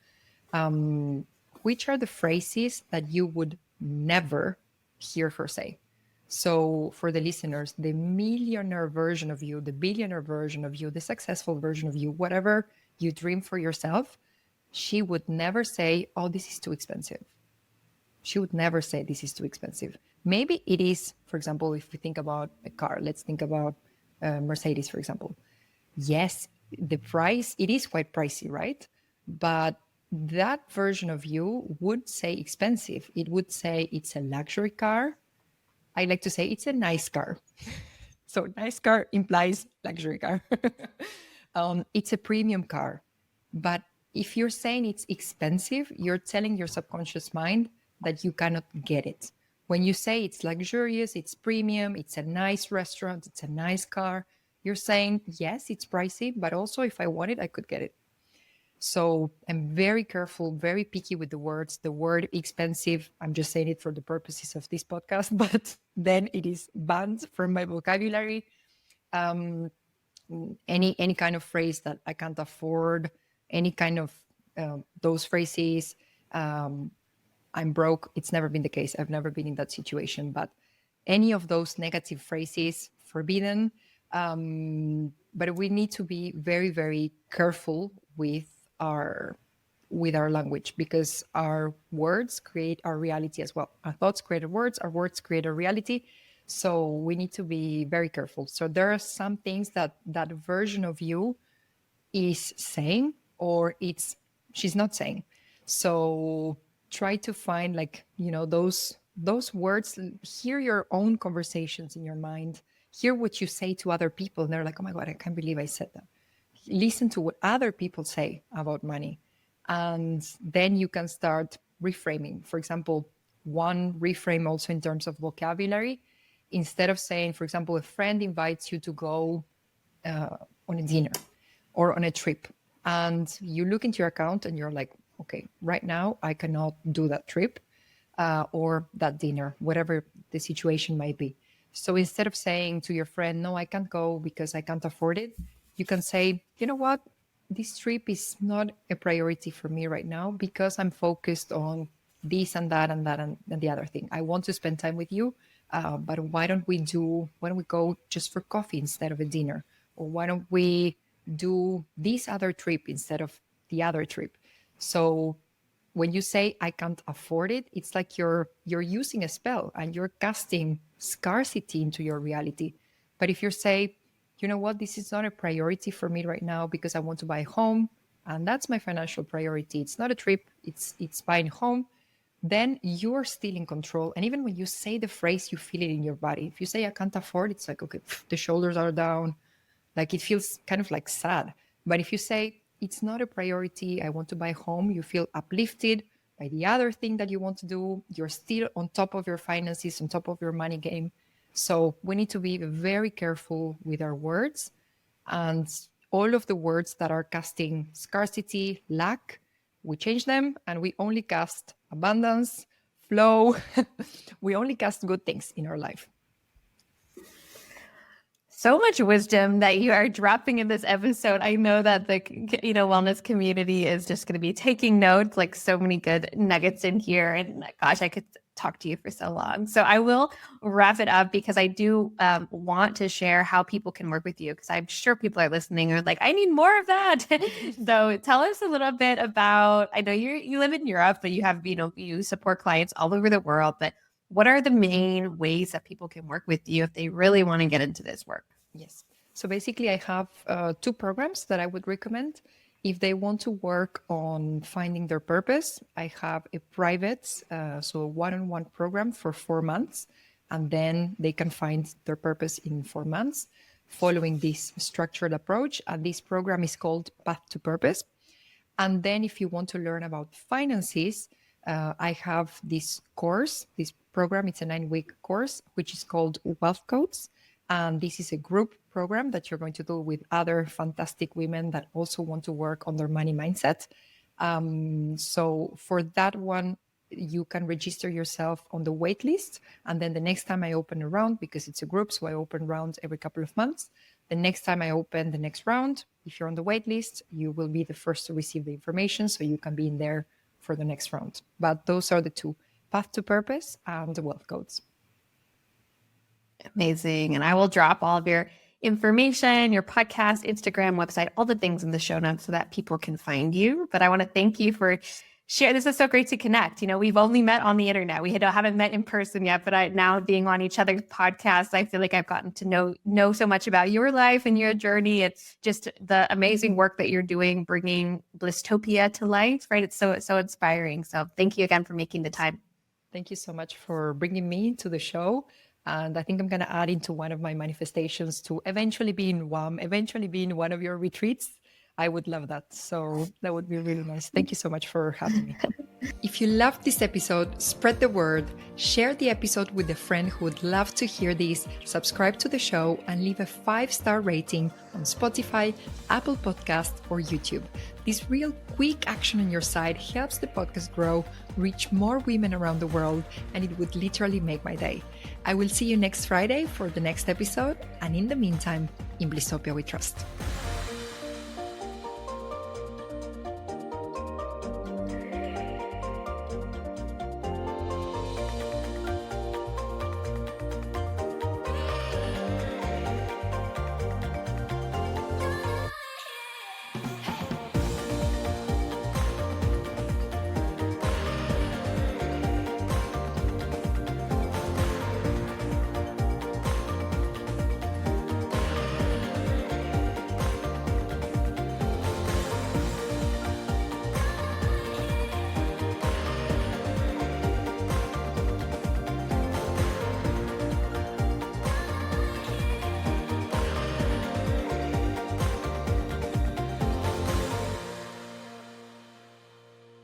Which are the phrases that you would never hear her say? So for the listeners, the millionaire version of you, the billionaire version of you, the successful version of you, whatever you dream for yourself, she would never say, oh, this is too expensive. She would never say this is too expensive. Maybe it is, for example, if we think about a car, let's think about Mercedes, for example. Yes, the price, it is quite pricey, right? But that version of you would say expensive. It would say it's a luxury car. I like to say it's a nice car. So nice car implies luxury car. It's a premium car. But if you're saying it's expensive, you're telling your subconscious mind that you cannot get it. When you say it's luxurious, it's premium, it's a nice restaurant, it's a nice car, you're saying, yes, it's pricey, but also if I want it, I could get it. So I'm very careful, very picky with the words. The word expensive, I'm just saying it for the purposes of this podcast, but then it is banned from my vocabulary. Any kind of phrase that I can't afford, any kind of those phrases, I'm broke. It's never been the case. I've never been in that situation, but any of those negative phrases, forbidden. But we need to be very, very careful with our language, because our words create our reality as well. Our thoughts create our words create our reality. So we need to be very careful. So there are some things that version of you is saying, or she's not saying. So try to find, like, those words. Hear your own conversations in your mind. Hear what you say to other people, and they're like, oh my God, I can't believe I said that. Listen to what other people say about money, and then you can start reframing. For example, one reframe also in terms of vocabulary, instead of saying, for example, a friend invites you to go on a dinner or on a trip, and you look into your account and you're like, okay, right now I cannot do that trip or that dinner, whatever the situation might be. So instead of saying to your friend, no, I can't go because I can't afford it, you can say, you know what, this trip is not a priority for me right now because I'm focused on this and that and that and the other thing. I want to spend time with you, but why don't we go just for coffee instead of a dinner? Or why don't we do this other trip instead of the other trip? So when you say I can't afford it, it's like you're using a spell and you're casting scarcity into your reality. But if you say, you know what, this is not a priority for me right now because I want to buy a home, and that's my financial priority. It's not a trip, it's buying a home. Then you're still in control. And even when you say the phrase, you feel it in your body. If you say I can't afford, it's like, okay, the shoulders are down. Like it feels kind of like sad. But if you say it's not a priority, I want to buy a home, you feel uplifted by the other thing that you want to do. You're still on top of your finances, on top of your money game. So we need to be very careful with our words, and all of the words that are casting scarcity, lack, we change them and we only cast abundance, flow. We only cast good things in our life. So much wisdom that you are dropping in this episode. I know that the wellness community is just going to be taking notes, like so many good nuggets in here. And gosh, I could talk to you for so long. So I will wrap it up because I do want to share how people can work with you, because I'm sure people are listening are like, I need more of that. So tell us a little bit about, I know you live in Europe, but you have, you support clients all over the world, but what are the main ways that people can work with you if they really want to get into this work? Yes. So basically, I have 2 programs that I would recommend. If they want to work on finding their purpose, I have a private, so a one-on-one program for 4 months, and then they can find their purpose in 4 months following this structured approach. And this program is called Path to Purpose. And then if you want to learn about finances, I have this program. It's a 9-week course, which is called Wealth Codes. And this is a group program that you're going to do with other fantastic women that also want to work on their money mindset. So for that one, you can register yourself on the wait list. And then the next time I open a round, because it's a group, so I open rounds every couple of months. The next time I open the next round, if you're on the wait list, you will be the first to receive the information, so you can be in there for the next round. But those are the 2, Path to Purpose and the Wealth Codes. Amazing. And I will drop all of your information, your podcast, Instagram, website, all the things in the show notes so that people can find you. But I want to thank you for sharing. This is so great to connect. We've only met on the internet. We haven't met in person yet, but now being on each other's podcasts, I feel like I've gotten to know so much about your life and your journey. It's just the amazing work that you're doing, bringing Blisstopia to life, right? It's so inspiring. So thank you again for making the time. Thank you so much for bringing me to the show. And I think I'm going to add into one of my manifestations to eventually be in WAM, eventually be in one of your retreats. I would love that. So that would be really nice. Thank you so much for having me. If you loved this episode, spread the word, share the episode with a friend who would love to hear this, subscribe to the show, and leave a 5-star rating on Spotify, Apple Podcasts, or YouTube. This real quick action on your side helps the podcast grow, reach more women around the world, and it would literally make my day. I will see you next Friday for the next episode, and in the meantime, in Blisstopia we trust.